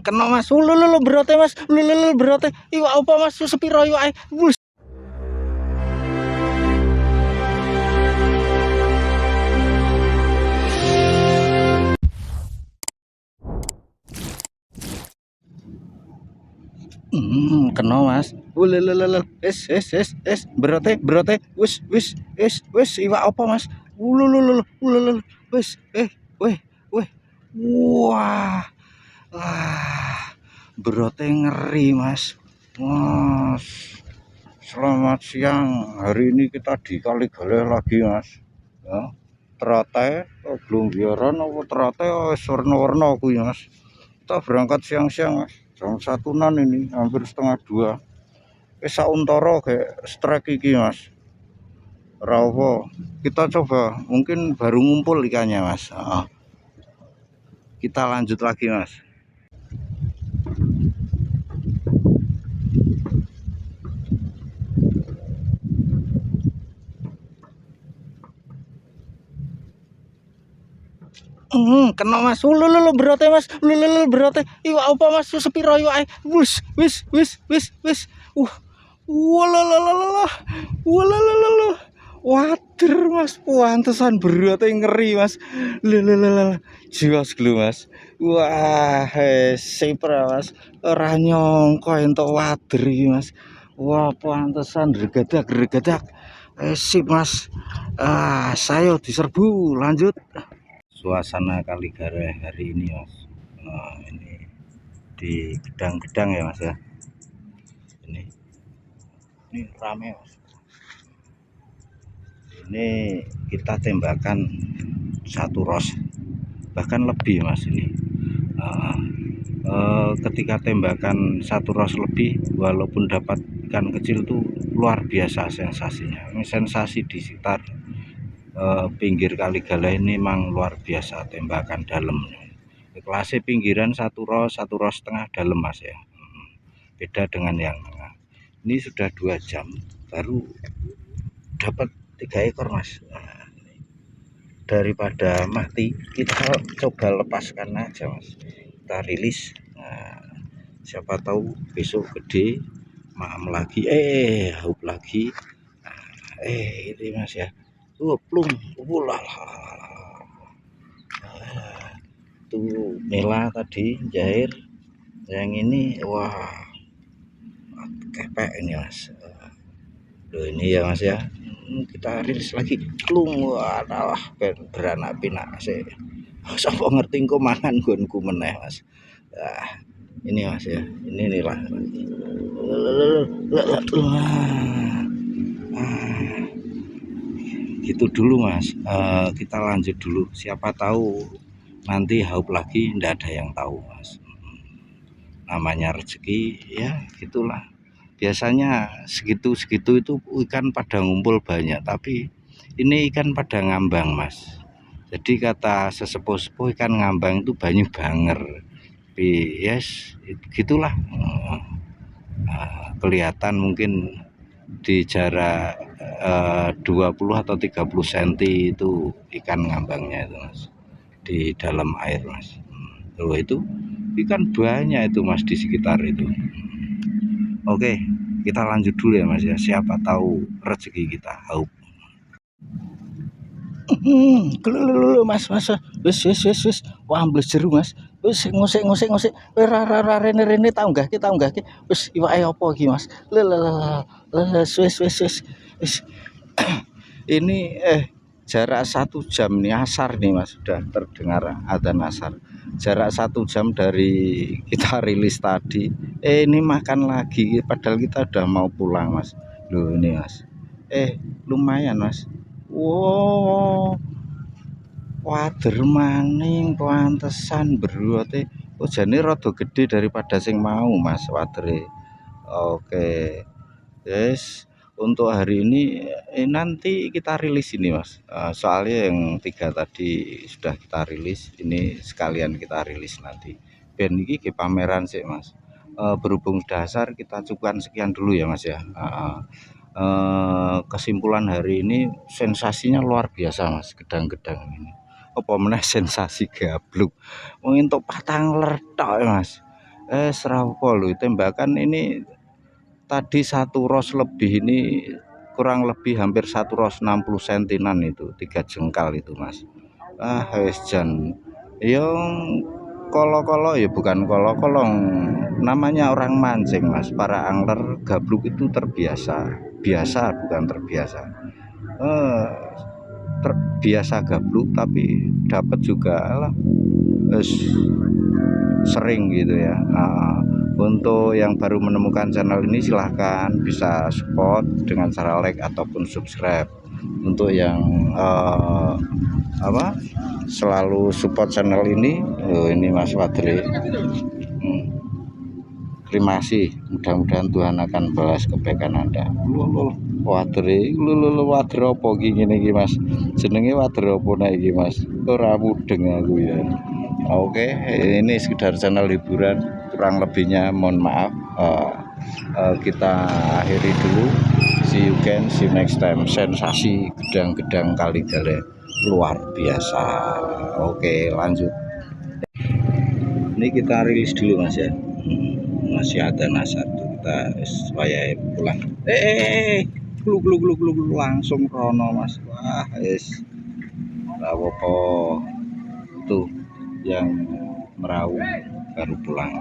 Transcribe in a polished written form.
Kena mas, lulu berote mas, lulu berote. Iwak apa mas? Sepiro iwak? Wus. Kena mas. Lulu, es, berote, wis, iwak apa mas? Lulu, wis, weh, wah, berote ngeri mas. Mas, selamat siang. Hari ini kita di Kali Galeh lagi mas. Ya, terate, belum biaran apa terate, warna-warna aku ya mas. Kita berangkat siang-siang mas. Jam 1-an ini, hampir setengah 2. Sauntara kayak strike iki mas. Rawo, kita coba, mungkin baru ngumpul ikannya mas. Kita lanjut lagi mas. Kena mas, lulu berote mas, lulu berote. Iwak apa mas? Sepiro iwak? Wis, walalala, wader mas, pantesan berote ngeri mas. Lalalala, jiwas gelu mas. Wah, sipra mas, ora nyangka entuk wader iki mas. Wah, pantesan regadak. Sip mas. Saya diserbu, lanjut. Suasana Kali Galeh hari ini mas. Ini di gedang-gedang ya mas ya. Ini rame mas. Ini kita tembakan 1 ros, bahkan lebih mas ini. Ketika tembakan 1 ros lebih, walaupun dapat ikan kecil tuh luar biasa sensasinya. Ini sensasi di sekitar pinggir Kali Galeh ini memang luar biasa, tembakan dalam. Kelasnya pinggiran 1 ros, 1,5 ros dalam mas ya. Beda dengan yang tengah. Ini sudah 2 jam baru dapat 3 ekor mas. Daripada mati, kita coba lepaskan aja mas. Kita rilis. Siapa tahu besok gede, maam lagi, haup lagi. Ini mas ya. Plung, tuh Mela tadi jair, yang ini wah kepek ini mas. Ini ya mas ya, kita rilis lagi, plung, wah beranak pinak sih. Sapa ngerti engko mangan nggonku meneh mas. Ini mas ya, ini inilah. Gitu dulu mas. Kita lanjut dulu, siapa tahu nanti haup lagi, ndak ada yang tahu mas. Namanya rezeki ya gitulah. Biasanya segitu itu ikan pada ngumpul banyak, tapi ini ikan pada ngambang mas. Jadi kata sesepuh-sepuh, ikan ngambang itu banyu banger. Tapi yes, gitulah. Kelihatan mungkin di jarak 20 atau 30 cm itu ikan ngambangnya itu mas, di dalam air mas. Loh, itu ikan banyak itu mas di sekitar itu. Oke, kita lanjut dulu ya mas ya, siapa tahu rezeki kita haup. Mas, wis, wah ambles jeru mas. Wis ngusik, rene tau enggak kita wis iwake apa iki mas. Wis. Ini jarak 1 jam nih, asar nih mas, sudah terdengar adzan asar. Jarak 1 jam dari kita rilis tadi. Ini makan lagi, padahal kita udah mau pulang mas. Loh ini mas, lumayan mas. Wow, wader maning, pantesan berote. Jane rada gede daripada sing mau mas wadere. Oke, yes. Untuk hari ini nanti kita rilis ini mas. Soalnya yang 3 tadi sudah kita rilis, ini sekalian kita rilis nanti. Ben iki ke pameran sih mas. Berhubung dasar, kita cukupkan sekian dulu ya mas ya. Kesimpulan hari ini sensasinya luar biasa mas, gedang-gedang ini apa meneh sensasi gabluk. Wong entuk patang lertok Mas. Serapo lho tembakan ini tadi satu ros lebih ini kurang lebih hampir satu ros 60 sentinan itu 3 jengkal itu Mas. Wis jan yang kolo-kolo ya bukan kolo-kolo namanya orang mancing Mas. Para angler gabluk itu biasa bukan terbiasa. Eh, terbiasa gabluk tapi dapat juga lah sering gitu ya. Untuk yang baru menemukan channel ini silahkan bisa support dengan cara like ataupun subscribe. Untuk yang selalu support channel ini, ini Mas Wadri. Terima kasih, mudah-mudahan Tuhan akan balas kebaikan Anda. Wadri, wadri apa ngene iki Mas? Jenenge wadri apa nek iki Mas? Ora mudeng aku ya. Oke, ini sekedar channel hiburan, kurang lebihnya mohon maaf. Kita akhiri dulu. See you again, see you next time. Sensasi gedang-gedang kali gale luar biasa. Oke, lanjut. Ini kita rilis dulu Mas ya. Masih ada satu, kita supaya pulang. Gluk langsung rono Mas. Wah, apa tuh yang meraung baru pulang.